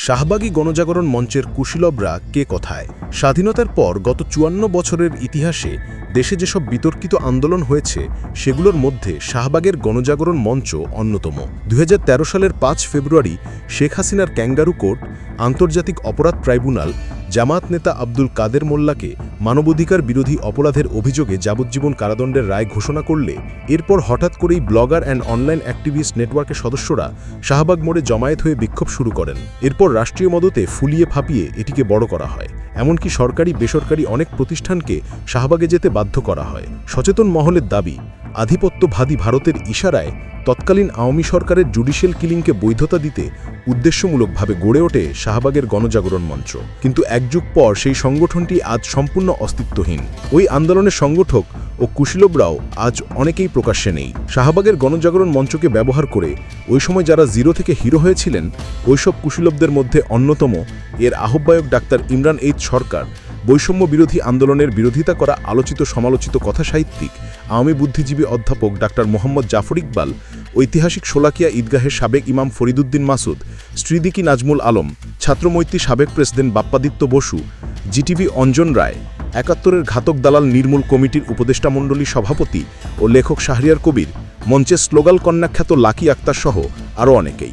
শাহবাগী গণজাগরণ মঞ্চের কুশীলবরা কে কথায়। স্বাধীনতার পর গত ৫৪ বছরের ইতিহাসে দেশে যেসব বিতর্কিত আন্দোলন হয়েছে সেগুলোর মধ্যে শাহবাগের গণজাগরণ মঞ্চ অন্যতম। ২০১৩ সালের ৫ ফেব্রুয়ারি শেখ হাসিনার ক্যাঙ্গারু কোর্ট, আন্তর্জাতিক অপরাধ ট্রাইব্যুনাল জামায়াত নেতা আব্দুল কাদের মোল্লাকে মানবাধিকার বিরোধী অপরাধের অভিযোগে যাবজ্জীবন কারাদণ্ডের রায় ঘোষণা করলে এরপর হঠাৎ করেই ব্লগার অ্যান্ড অনলাইন অ্যাক্টিভিস্ট নেটওয়ার্কের সদস্যরা শাহবাগ মোড়ে জমায়েত হয়ে বিক্ষোভ শুরু করেন। এরপর রাষ্ট্রীয় মদতে ফুলিয়ে ফাঁপিয়ে এটিকে বড় করা হয়। এমনকি সরকারি বেসরকারি অনেক প্রতিষ্ঠানকে শাহবাগে যেতে বাধ্য করা হয়। সচেতন মহলের দাবি, আধিপত্যবাদী ভারতের ইশারায় তৎকালীন আওয়ামী সরকারের জুডিশিয়াল কিলিংকে বৈধতা দিতে উদ্দেশ্যমূলকভাবে গড়ে ওঠে শাহবাগের গণজাগরণ মঞ্চ। কিন্তু এক যুগ পর সেই সংগঠনটি আজ সম্পূর্ণ অস্তিত্বহীন। ওই আন্দোলনের সংগঠক ও কুশীলবরাও আজ অনেকেই প্রকাশ্যে নেই। শাহবাগের গণজাগরণ মঞ্চকে ব্যবহার করে ওই সময় যারা জিরো থেকে হিরো হয়েছিলেন ওইসব কুশীলবদের মধ্যে অন্যতম এর আহ্বায়ক ডাক্তার ইমরান এইচ সরকার, বৈষম্য বিরোধী আন্দোলনের বিরোধিতা করা আলোচিত সমালোচিত কথাসাহিত্যিক আওয়ামী বুদ্ধিজীবী অধ্যাপক ডাক্তার মোহাম্মদ জাফর ইকবাল, ঐতিহাসিক শোলাকিয়া ঈদগাহের সাবেক ইমাম ফরিদুদ্দিন মাসুদ, শ্রীদিকি নাজমুল আলম, ছাত্রমৈত্রী সাবেক প্রেসিডেন্ট বাপ্পাদিত্য বসু, জিটিভি অঞ্জন রায়, ৭১-এর ঘাতক দালাল নির্মূল কমিটির উপদেষ্টামণ্ডলী সভাপতি ও লেখক শাহরিয়ার কবির, মঞ্চের স্লোগাল কন্যাখ্যাত লাকি আক্তার সহ আরও অনেকেই।